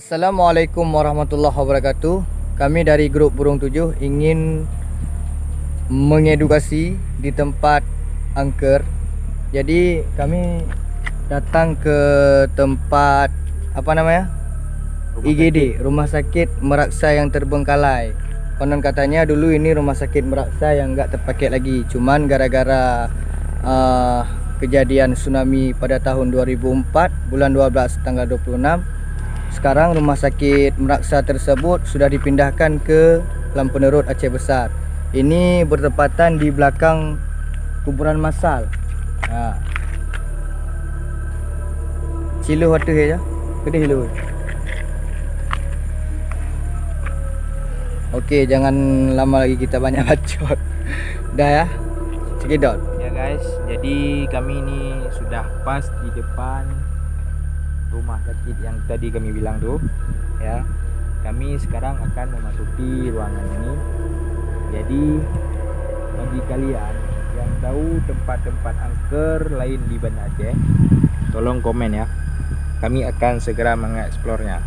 Assalamualaikum warahmatullahi wabarakatuh. Kami dari grup Burung 7 ingin mengedukasi di tempat angker. Jadi kami datang ke tempat apa namanya? IGD, Rumah Sakit Meraksa yang terbengkalai. Konon katanya dulu ini Rumah Sakit Meraksa yang enggak terpakai lagi. Cuman gara-gara kejadian tsunami pada tahun 2004 bulan 12 tanggal 26, sekarang Rumah Sakit Meraksa tersebut sudah dipindahkan ke Lampenerot Aceh Besar. Ini bertepatan di belakang kuburan massal. Cilu hatu ya. Kedih lu. Okey, jangan lama lagi kita banyak bacot. Dah ya. Cekidot. Ya guys, jadi kami ini sudah pas di depan rumah sakit yang tadi kami bilang tuh ya. Kami sekarang akan memasuki ruangan ini. Jadi bagi kalian yang tahu tempat-tempat angker lain di Banda Aceh, tolong komen ya. Kami akan segera mengeksplornya.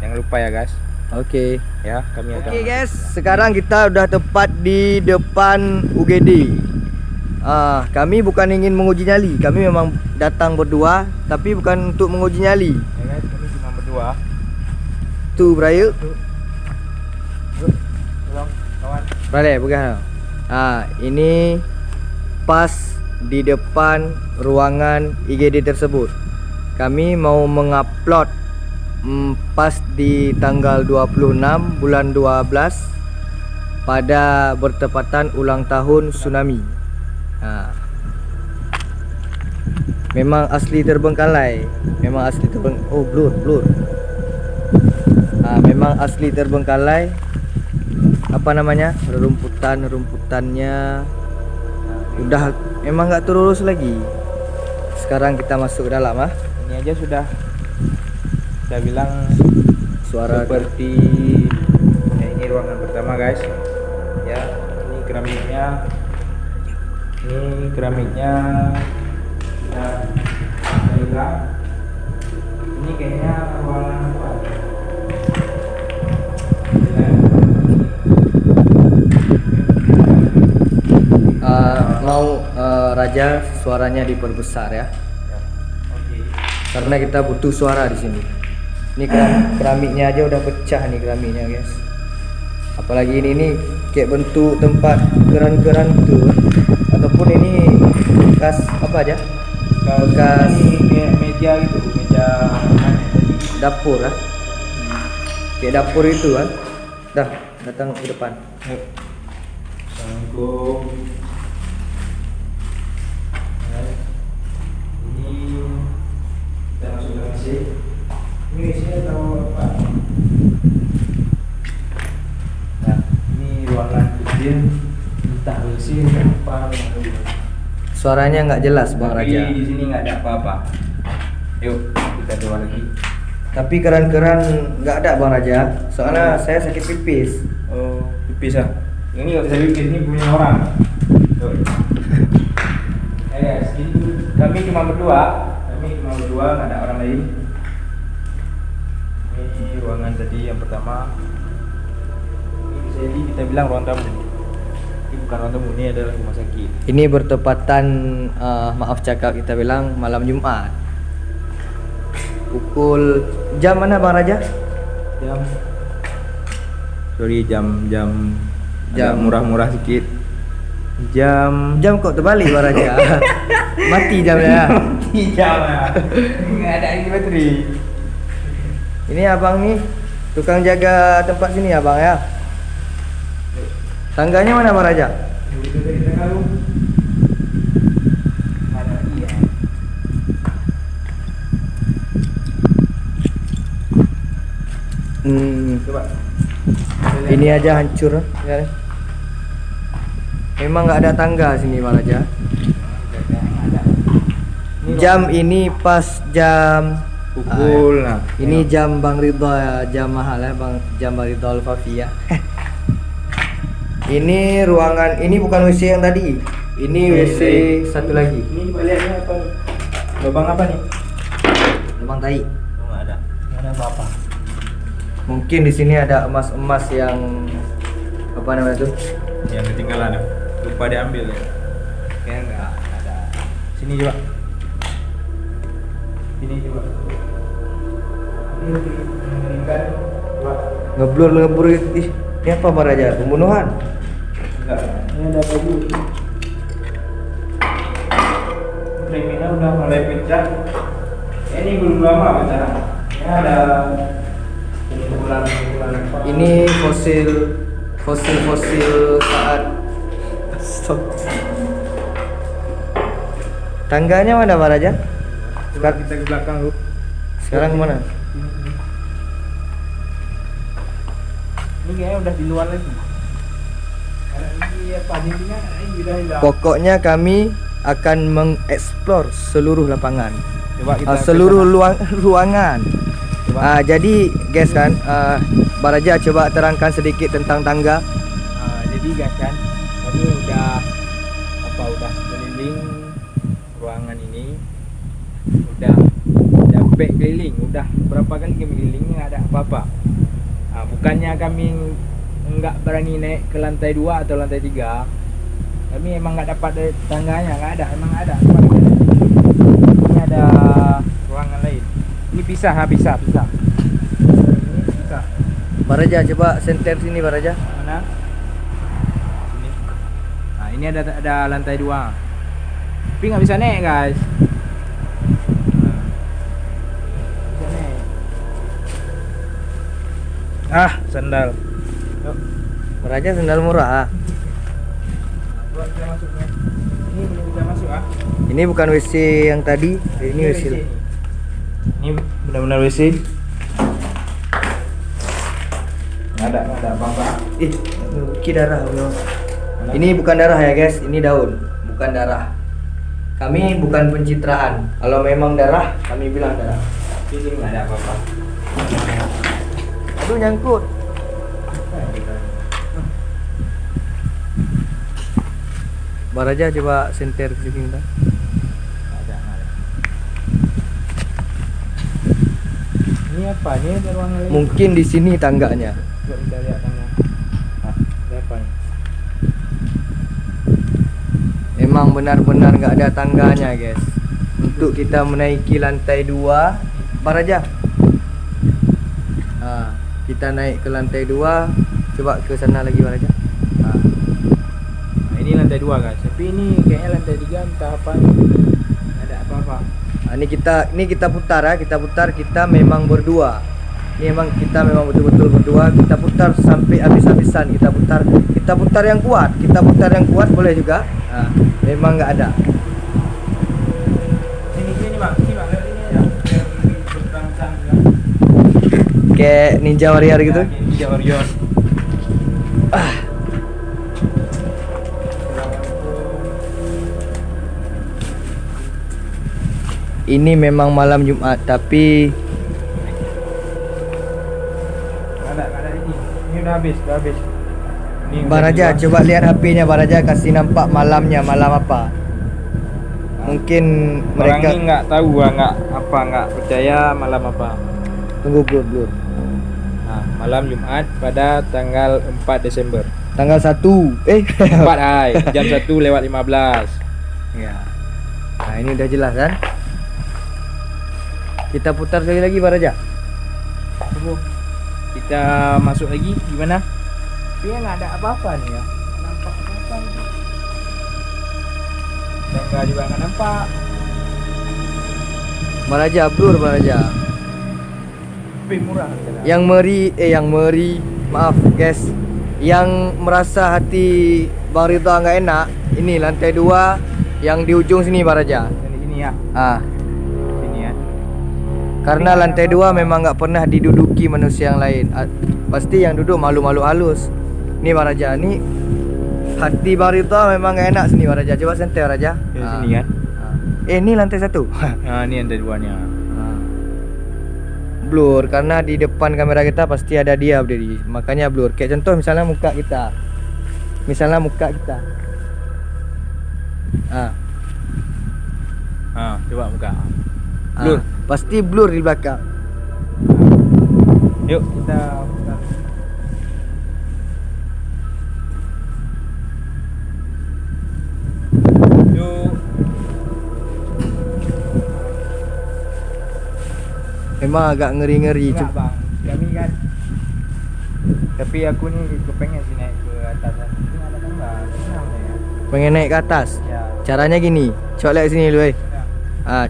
Jangan lupa ya guys. Okey. Ya, kami akan Okey guys, sekarang kita udah tepat di depan UGD. Kami bukan ingin menguji nyali. Kami memang datang berdua, tapi bukan untuk menguji nyali. Ya guys, kami cuma berdua. Tu beraya. Tolong kawan. Boleh, bukan. Ini pas di depan ruangan IGD tersebut. Kami mau mengupload pas di tanggal 26 bulan 12 pada bertepatan ulang tahun tsunami. Memang asli terbengkalai. Memang asli blur. Memang asli terbengkalai. Apa namanya? Rumputannya udah memang enggak terurus lagi. Sekarang kita masuk ke dalam Ini aja sudah saya bilang suara seperti ini ruangan pertama guys. Ya, ini keramiknya. Sudah hilang. Ini kayaknya ruangan apa? Raja suaranya diperbesar ya. Oke. Karena kita butuh suara di sini. Ini keramiknya aja udah pecah nih keramiknya guys. Apalagi ini kayak bentuk tempat keran-keran gitu. Ataupun ini bekas apa aja? Bekas ini kayak meja gitu, meja dapur kayak dapur itu kan. Dah, datang ke depan. Yuk. Assalamualaikum. Ini kita masuk ke WC. Ini WC atau apa? Nah, ini ruangan kecil. Entah WC apa. Suaranya nggak jelas Bang Tapi Raja. di sini nggak ada apa-apa. Yuk, kita keluar lagi. Tapi keran-keran nggak ada Bang Raja. Soalnya saya sakit pipis. Oh, pipis ah. Ini nggak bisa pipis, ini punya orang. Tuh. Guys, ini kami cuma berdua. Nggak ada orang lain. Ini ruangan tadi yang pertama. Ini bisa jadi kita bilang ruang tamu. Ini bukan ruang tamu, ini adalah rumah sakit. Ini bertepatan maaf cakap kita bilang malam Jumat. Pukul jam mana Bang Raja? Jam murah-murah sedikit. Jam kok terbalik Bang Raja. Mati jamnya. Mati jam. Enggak ada lagi bateri. Ini abang nih tukang jaga tempat sini abang ya. Tangganya mana Bang Raja? Itu dari tengah lu. Ada lagi ya. Coba. Ini aja hancur ya. Memang nggak ada tangga sini Bang Raja. Jam ini pas jam Pukul ini jam Bang Ridha, jam mahal ya Bang, jam Bang Ridha Al-Fafi ya. Ini ruangan, ini bukan WC yang tadi. Ini WC satu lagi. Ini baliannya apa? Lubang apa nih? Lubang tai. Oh, nggak ada apa-apa. Mungkin di sini ada emas-emas yang apa namanya tuh? Yang ketinggalan ya. Lupa diambil ya. Kayaknya enggak ada. Sini coba. Sini coba. Ini kan coba. Ngeblur ih. Ini apa Baraja? Pembunuhan? Enggak. Ini ada baju. Kriminal udah mulai pecah. Ini belum lama pecah. Ini ada kumpulan Ini fosil saat stop. Tangganya mana Baraja? Sekarang kita ke belakang lu. Sekarang kemana? Ini kayaknya udah di luar lagi. Karena ini apa dindingnya ini udah hilang. Pokoknya kami akan mengeksplor seluruh lapangan, Coba kita seluruh ruangan. Jadi guys kan, Baraja coba terangkan sedikit tentang tangga. Jadi guys kan, kami udah keliling ruangan ini, udah back keliling, udah berapa kali kami keliling nggak ada apa-apa. Bukannya kami nggak berani naik ke lantai 2 atau lantai 3, kami emang nggak dapat tangganya, nggak ada, emang nggak ada. Ini ada ruangan lain. Ini pisah. Ini pisah. Baraja coba senter sini Baraja. Mana? Sini. Nah, ini ada lantai 2. Tapi nggak bisa naik, guys. Bisa naik. Sandal. Yuk, Baraja sendal murah. buat kita masuknya. Ini belum bisa masuk, Ini bukan WC yang tadi, ini WC. Ini benar-benar WC. Nggak ada apa-apa. Darah. Ini bukan darah ya guys, ini daun, bukan darah. Kami bukan pencitraan. Kalau memang darah, kami bilang darah. Ini nggak ada apa-apa. Aduh nyangkut. Baraja coba senter ke sini bentar. Nggak ada. Ini apa? Ini ada ruangan lain. Mungkin di sini tangganya. Coba kita lihat tangga. Ada apa nih? Emang benar-benar nggak ada tangganya guys. Untuk kita menaiki lantai 2, Baraja. Kita naik ke lantai 2. Coba ke sana lagi Baraja. Nah, ini lantai 2 guys. Tapi ini kayaknya lantai 3 entah apa. Nggak ada apa-apa. Ini kita putar ya, kita memang berdua. Ini memang kita memang betul-betul berdua. Kita putar sampai habis-habisan. Kita putar yang kuat. Kita putar yang kuat boleh juga. Memang nggak ada. Sini Mak. Lihat ini ya. Biar lebih bertang-tang ya. Kayak Ninja Warrior gitu. Ya, Ninja Warrior. Ini memang malam Jumat, tapi Ada ini. Ini udah habis. Ini udah Baraja di luar. coba lihat HP-nya Baraja, kasih nampak malamnya, malam apa. Mungkin Orang mereka ini nggak tahu, nggak percaya malam apa. tunggu blur. Nah, malam Jumat pada tanggal 4 Desember. Tanggal 1. 4 jam 1:15. Ya. Nah, ini udah jelas kan? Kita putar sekali lagi Baraja. Tunggu. Kita masuk lagi gimana? Tapi nggak ada apa-apa nih ya. Nggak nampak apa-apa nih. Tangga juga nggak nampak. Baraja blur Baraja. Tapi murah. Yang meri, maaf guys. Yang merasa hati Bang Ridha nggak enak, ini lantai 2 yang di ujung sini Baraja. Yang di sini ya. Sini ya. Karena lantai 2 memang nggak pernah diduduki manusia yang lain. Pasti yang duduk malu-malu halus. Nih Baraja, nih hati Bang Ridha memang nggak enak sini Baraja. Coba sentai Baraja. Di sini kan. Ini lantai 1. Nah, ini yang duanya. Blur karena di depan kamera kita pasti ada dia berdiri, makanya blur. Kayak contoh misalnya muka kita. Coba buka. Blur. Pasti blur di belakang. Yuk kita putar. Yuk. Memang agak ngeri-ngeri. Enggak bang, kami kan. Tapi aku nih kepengen sih naik ke atas. Tapi nggak ada tangga, senang ya. Pengen naik ke atas. Ya. Caranya gini. Coba lihat sini dulu, Ya.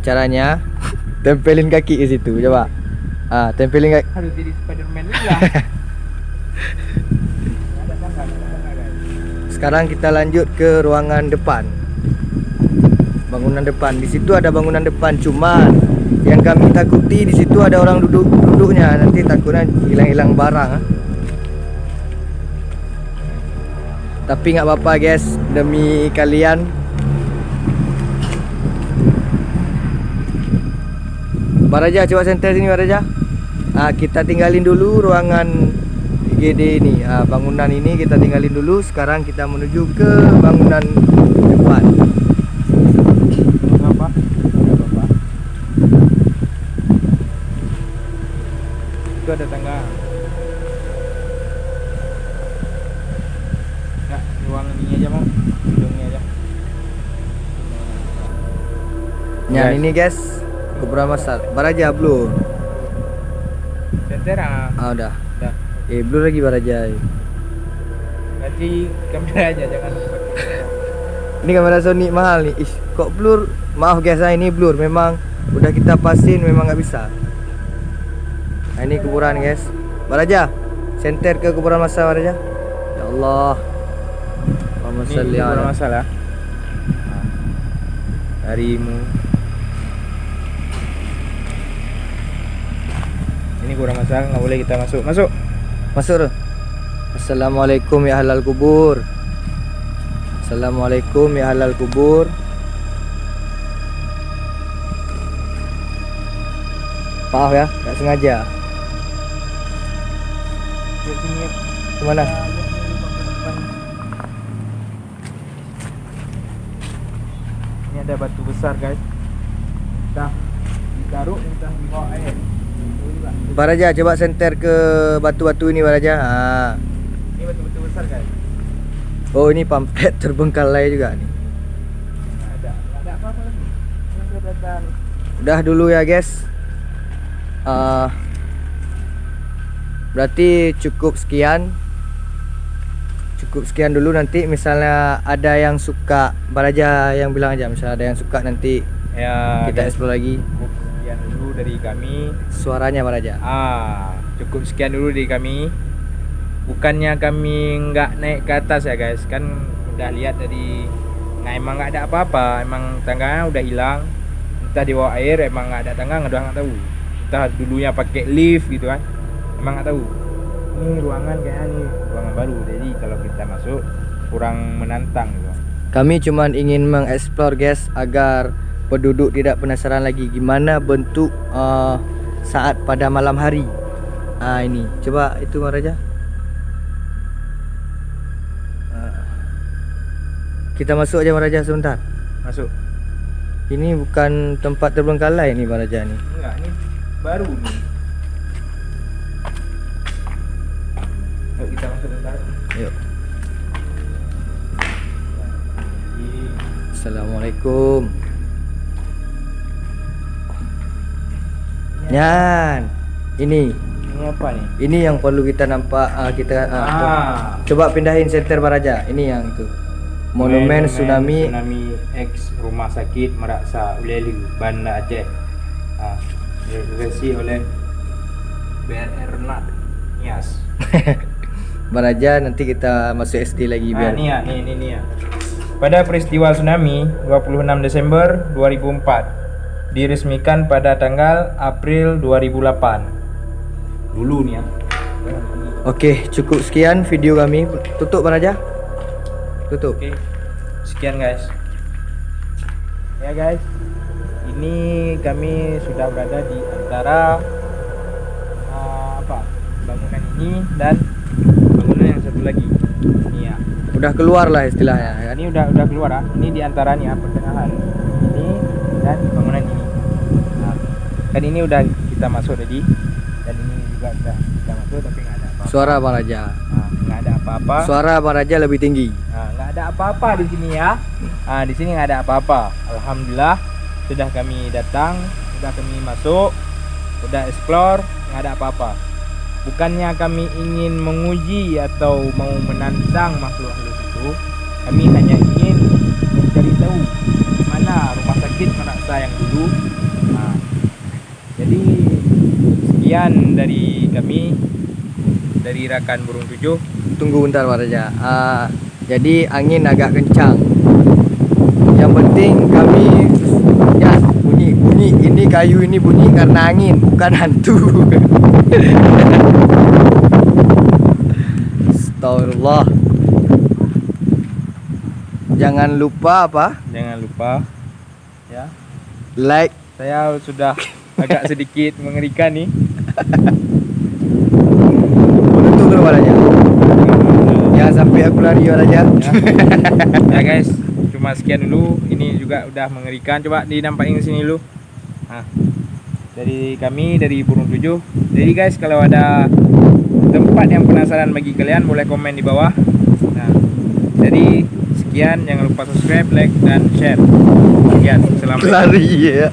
caranya tempelin kaki ke situ. Coba. Tempelin kaki. Harus jadi Spiderman juga. Nggak ada tangga, guys. Sekarang kita lanjut ke ruangan depan. Bangunan depan. Di situ ada bangunan depan, cuman yang kami takuti di situ ada orang duduknya. Nanti takutnya hilang-hilang barang. Tapi nggak apa-apa guys, demi kalian. Baraja coba sentel sini Baraja. Kita tinggalin dulu ruangan IGD ini. Bangunan ini kita tinggalin dulu. Sekarang kita menuju ke bangunan depan. Apa? Apa? Itu ada tangga. Enggak, ruangan ini aja mau. Hidungnya aja. Nah ini guys, kuburan masal. Baraja blur. Sentera. Udah. Udah. Blur lagi Baraja. Ganti kamera aja jangan pakai. Ini kamera Sony mahal nih. Kok blur? Maaf guys, ini blur. Memang udah kita pasin, memang nggak bisa. Nah, ini kuburan guys. Baraja, senter ke kuburan masal Baraja. Ya Allah. Allahumma Ini shalli kurang ala. masalah. Harimu. Ini kurang masalah, nggak boleh kita masuk. Masuk. Masuk. Assalamualaikum ya ahlal kubur. Assalamualaikum ya ahlal kubur. Maaf ya, nggak sengaja. Yuk sini yuk. Kemana? Ini ada batu besar guys. Entah ditaruh, entah di bawah air. Baraja coba senter ke batu-batu ini Baraja. Ini batu-batu besar guys. Oh ini pamflet terbengkalai juga nih. Nggak ada apa-apa lagi. Ini kelihatan. Udah dulu ya guys. Berarti cukup sekian. Cukup sekian dulu, nanti misalnya ada yang suka Baraja yang bilang aja, misalnya ada yang suka nanti Ya, kita guys, explore lagi. cukup sekian dulu dari kami. Suaranya Baraja. Cukup sekian dulu dari kami. Bukannya kami nggak naik ke atas ya guys, kan udah lihat tadi. Nah emang nggak ada apa-apa, emang tangganya udah hilang. Entah di bawah air emang nggak ada tangga, nggak tahu. Entah dulunya pakai lift gitu kan, emang nggak tahu. Ini ruangan kayaknya nih ruangan baru, jadi kalau kita masuk kurang menantang gitu. Kami cuman ingin mengeksplor guys, agar penduduk tidak penasaran lagi gimana bentuk saat pada malam hari. Ini coba itu Baraja. Kita masuk aja Baraja sebentar. Masuk. Ini bukan tempat terbengkalai nih Baraja nih. Enggak, ini baru nih. Yuk kita masuk bentar. Yuk. Assalamualaikum. Nyan. Ini apa nih? Ini yang perlu kita nampak. Coba pindahin senter Baraja. Ini yang itu. Monumen Tsunami X Rumah Sakit Meraksa Ulelu, Banda Aceh. Direvisi oleh BRR Nat Nias. Baraja, nanti kita masuk SD lagi biar. Ini ya. Pada peristiwa tsunami 26 Desember 2004 diresmikan pada tanggal April 2008. Dulu nih ya. Oke, cukup sekian video kami. Tutup Baraja. Tutup. Oke. Sekian guys. Ya guys. Ini kami sudah berada di antara bangunan ini dan bangunan yang satu lagi. Ini ya. Udah keluar lah istilahnya kan. Ini udah keluar ah. Ini di antaranya pertengahan. Ini dan bangunan ini. Nah, kan ini udah kita masuk tadi dan ini juga udah kita tuh tapi nggak ada apa-apa. Suara Bang Raja. Nah, nggak ada apa-apa. Suara Bang Raja lebih tinggi. Nah, nggak ada apa-apa di sini ya. Nah, di sini nggak ada apa-apa. Alhamdulillah sudah kami datang, sudah kami masuk, sudah explore, nggak ada apa-apa. Bukannya kami ingin menguji atau mau menantang makhluk halus itu, kami hanya ingin mencari tahu di mana rumah sakit Meraksa yang dulu. Nah, jadi sekian dari kami, dari Rakan Burung Tujuh. Tunggu bentar Bang Raja. Jadi angin agak kencang. Yang penting kami ya bunyi ini kayu ini bunyi karena angin, bukan hantu. Astagfirullah. Jangan lupa apa? Jangan lupa ya. Like. Saya sudah agak sedikit mengerikan nih. Menutup dulu Bang Raja. Jangan sampai aku lari Bang Raja. Ya guys, cuma sekian dulu. Ini juga udah mengerikan. Coba dinampakin sini dulu. Nah, dari kami dari Burung Tujuh. Jadi guys, kalau ada tempat yang penasaran bagi kalian, boleh komen di bawah. Nah, jadi sekian, jangan lupa subscribe, like, dan share. Sekian, selamat. Lari ya.